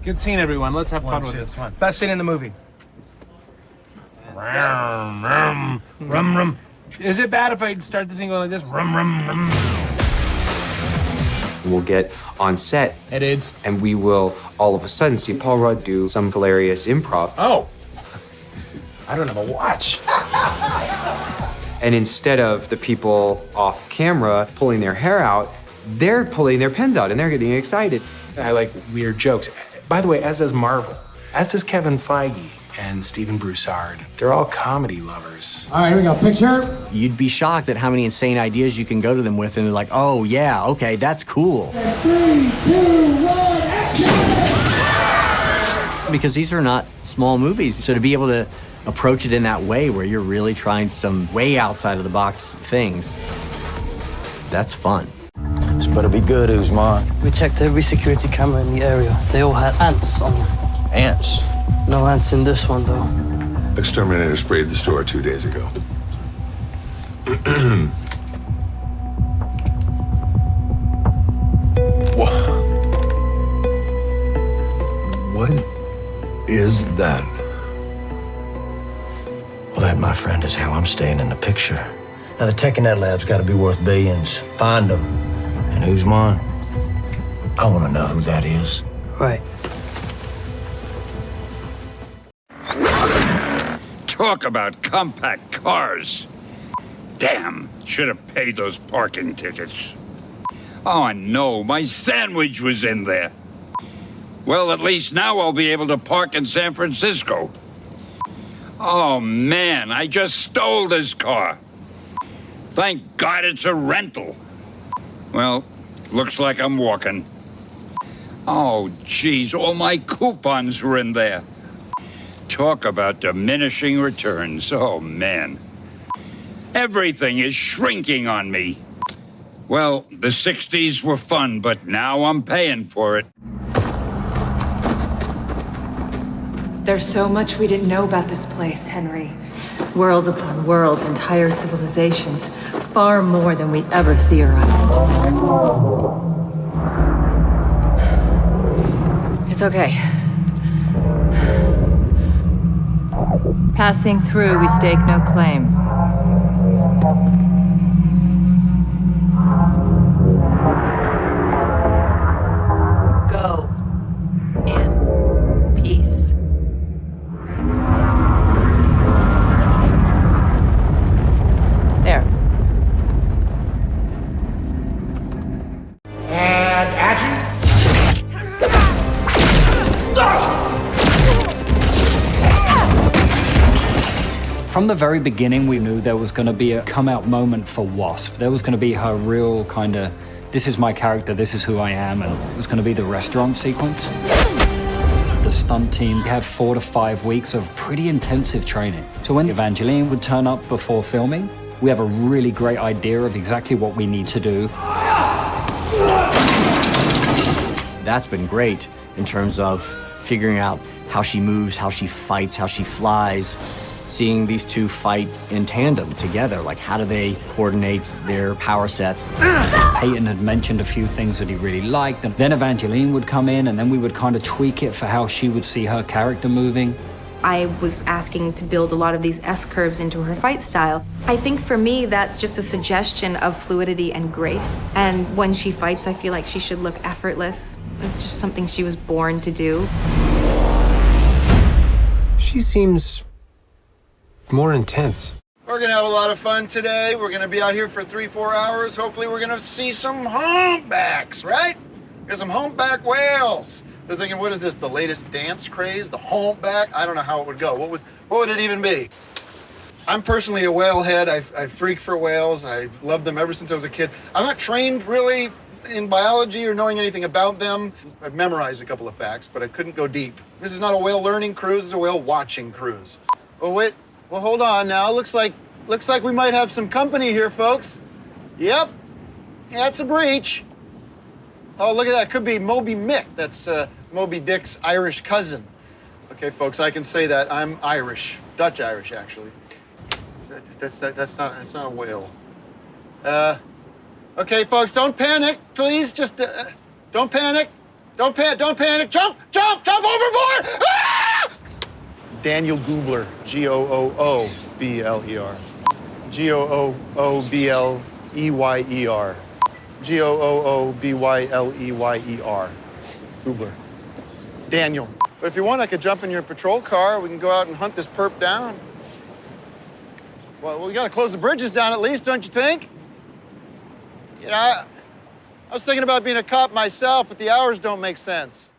Good scene, everyone. Let's have fun with this one. Best scene in the movie. Rum, rum, rum, rum. Is it bad if I start the scene going like this? Rum, rum, rum. We'll get on set. Edits. And we will all of a sudden see Paul Rudd do some hilarious improv. Oh. I don't have a watch. And instead of the people off camera pulling their hair out, they're pulling their pens out and they're getting excited. I like weird jokes. By the way, as does Marvel, as does Kevin Feige and Stephen Broussard. They're all comedy lovers. All right, here we go. Picture. You'd be shocked at how many insane ideas you can go to them with, and they're like, oh, yeah, okay, that's cool. 3, 2, 1, action! Because these are not small movies, so to be able to approach it in that way where you're really trying some way outside of the box things, that's fun. This better be good, Usman. We checked every security camera in the area. They all had ants on them. Ants? No ants in this one, though. Exterminator sprayed the store 2 days ago. What is that? Well, that, my friend, is how I'm staying in the picture. Now, the tech in that lab's got to be worth billions. Find them. And Usman, I want to know who that is. Right. Talk about compact cars. Damn, should have paid those parking tickets. Oh, no, my sandwich was in there. Well, at least now I'll be able to park in San Francisco. Oh, man, I just stole this car. Thank God it's a rental. Well, looks like I'm walking. Oh, geez, all my coupons were in there. Talk about diminishing returns. Oh, man. Everything is shrinking on me. Well, the 60s were fun, but now I'm paying for it. There's so much we didn't know about this place, Henry. Worlds upon worlds, entire civilizations. Far more than we ever theorized. It's okay. Passing through, we stake no claim. Go in peace. There. And action! From the very beginning, we knew there was going to be a come-out moment for Wasp. There was going to be her real kind of, this is my character, this is who I am, and it was going to be the restaurant sequence. The stunt team had 4 to 5 weeks of pretty intensive training. So when Evangeline would turn up before filming, we have a really great idea of exactly what we need to do. That's been great in terms of figuring out how she moves, how she fights, how she flies. Seeing these two fight in tandem together, like how do they coordinate their power sets? Peyton had mentioned a few things that he really liked, and then Evangeline would come in, and then we would kind of tweak it for how she would see her character moving. I was asking to build a lot of these S-curves into her fight style. I think for me, that's just a suggestion of fluidity and grace. And when she fights, I feel like she should look effortless. It's just something she was born to do. She seems more intense. We're gonna have a lot of fun today. We're gonna be out here for 3-4 hours. Hopefully we're gonna see some humpbacks, right? Get some humpback whales. They're thinking, what is this, the latest dance craze? The humpback? I don't know how it would go. What would it even be? I'm personally a whale head. I freak for whales. I've loved them ever since I was a kid. I'm not trained really in biology or knowing anything about them. I've memorized a couple of facts, but I couldn't go deep. This is not a whale learning cruise, it's a whale watching cruise. Oh wait, well hold on now. Looks like we might have some company here, folks. Yep, yeah, it's a breach. Oh, look at that, could be Moby Mick. That's Moby Dick's Irish cousin. Okay, folks, I can say that. I'm Irish, Dutch Irish, actually. That's not a whale. Okay, folks, don't panic, please. Just don't panic. Don't panic. Jump overboard! Ah! Daniel Goobler, G-O-O-O-B-L-E-R. G-O-O-O-B-L-E-Y-E-R. G-O-O-O-B-Y-L-E-Y-E-R. Goobler. Daniel. But if you want, I could jump in your patrol car. We can go out and hunt this perp down. Well, we gotta close the bridges down at least, don't you think? You know, I was thinking about being a cop myself, but the hours don't make sense.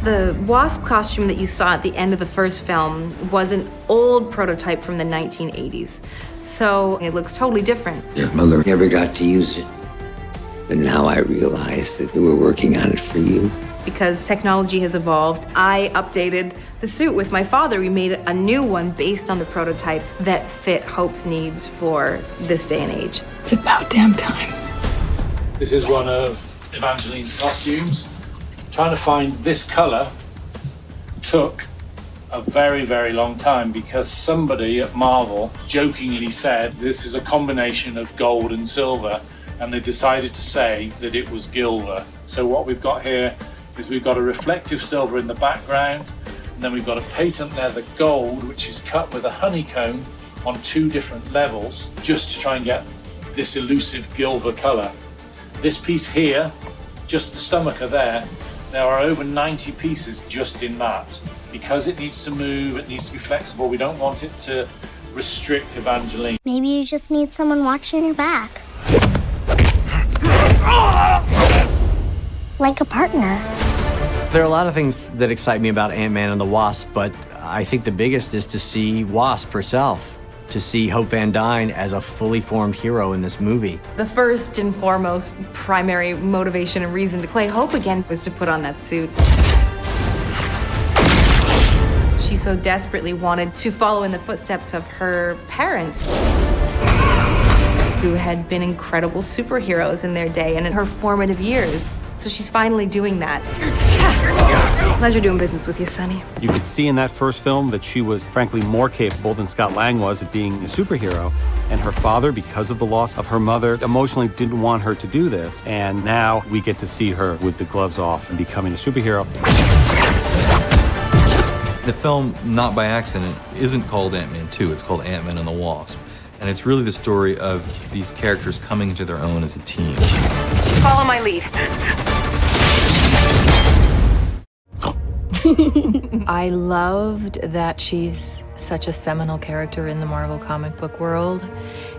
The Wasp costume that you saw at the end of the first film was an old prototype from the 1980s, so it looks totally different. Your mother never got to use it, but now I realize that they were working on it for you. Because technology has evolved, I updated the suit with my father. We made a new one based on the prototype that fit Hope's needs for this day and age. It's about damn time. This is one of Evangeline's costumes. Trying to find this color took a very, very long time because somebody at Marvel jokingly said this is a combination of gold and silver, and they decided to say that it was Gilver. So what we've got here is we've got a reflective silver in the background, and then we've got a patent leather gold, which is cut with a honeycomb on 2 different levels, just to try and get this elusive Gilver color. This piece here, just the stomacher there are over 90 pieces just in that. Because it needs to move, it needs to be flexible, we don't want it to restrict Evangeline. Maybe you just need someone watching your back. Like a partner. There are a lot of things that excite me about Ant-Man and the Wasp, but I think the biggest is to see Wasp herself, to see Hope Van Dyne as a fully formed hero in this movie. The first and foremost primary motivation and reason to play Hope again was to put on that suit. She so desperately wanted to follow in the footsteps of her parents, who had been incredible superheroes in their day and in her formative years. So she's finally doing that. Pleasure doing business with you, Sonny. You could see in that first film that she was frankly more capable than Scott Lang was at being a superhero. And her father, because of the loss of her mother, emotionally didn't want her to do this. And now we get to see her with the gloves off and becoming a superhero. The film, not by accident, isn't called Ant-Man 2, it's called Ant-Man and the Wasp. And it's really the story of these characters coming to their own as a team. Follow my lead. I loved that she's such a seminal character in the Marvel comic book world,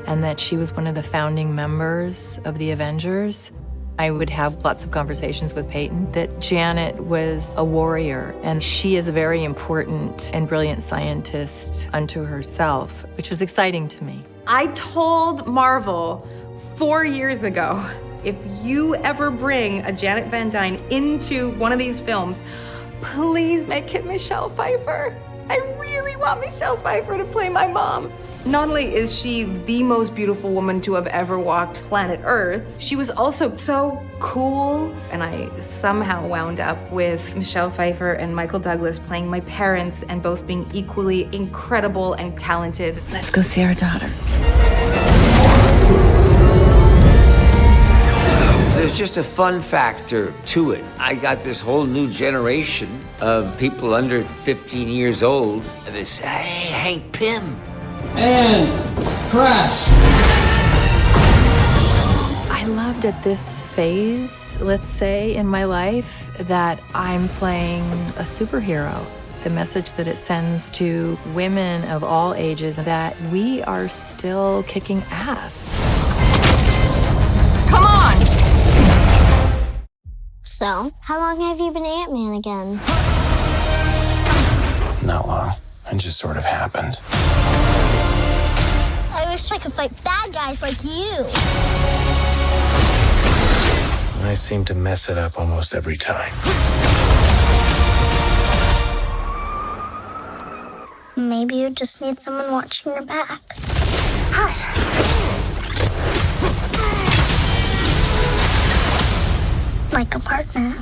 and that she was one of the founding members of the Avengers. I would have lots of conversations with Peyton that Janet was a warrior, and she is a very important and brilliant scientist unto herself, which was exciting to me. I told Marvel 4 years ago, if you ever bring a Janet Van Dyne into one of these films, please make it Michelle Pfeiffer. I really want Michelle Pfeiffer to play my mom. Not only is she the most beautiful woman to have ever walked planet Earth, she was also so cool. And I somehow wound up with Michelle Pfeiffer and Michael Douglas playing my parents and both being equally incredible and talented. Let's go see our daughter. There's just a fun factor to it. I got this whole new generation of people under 15 years old, and they say, hey, Hank Pym. And crash. I loved at this phase, let's say, in my life, that I'm playing a superhero. The message that it sends to women of all ages, that we are still kicking ass. Come on! So, how long have you been Ant-Man again? Not long. It just sort of happened. I wish I could fight bad guys like you. I seem to mess it up almost every time. Maybe you just need someone watching your back. Like a partner.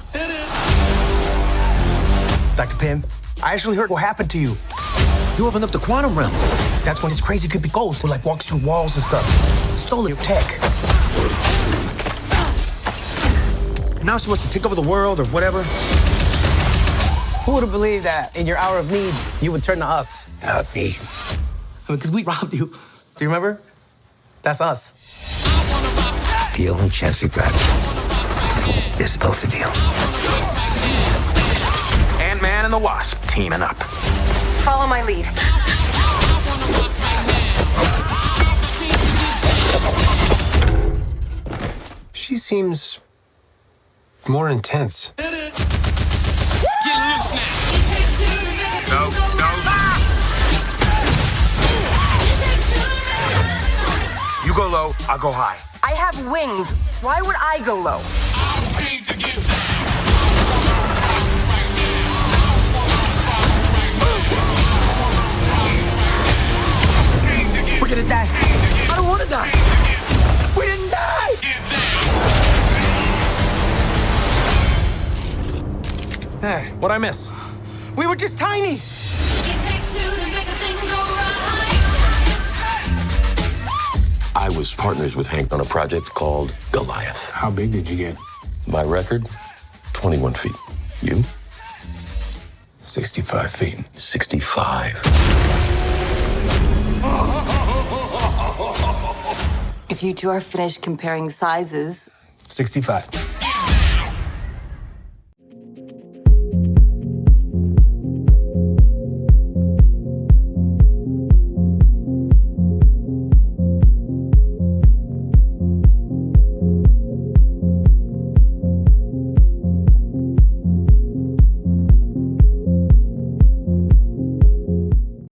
Dr. Pym, I actually heard what happened to you. You opened up the quantum realm. That's when this crazy creepy ghost who like walks through walls and stuff. Stole your tech. Now she wants to take over the world or whatever. Who would have believed that in your hour of need, you would turn to us? Not me. Because we robbed you. Do you remember? That's us. The only chance we got is both of you. Ant-Man and the Wasp teaming up. Follow my lead. She seems more intense. Get loose now. No. You go low, I'll go high. I have wings. Why would I go low? We're gonna die. I don't want to die. We didn't die. Hey, what'd I miss? We were just tiny. I was partners with Hank on a project called Goliath. How big did you get? My record, 21 feet. You? 65 feet. 65. If you two are finished comparing sizes, 65.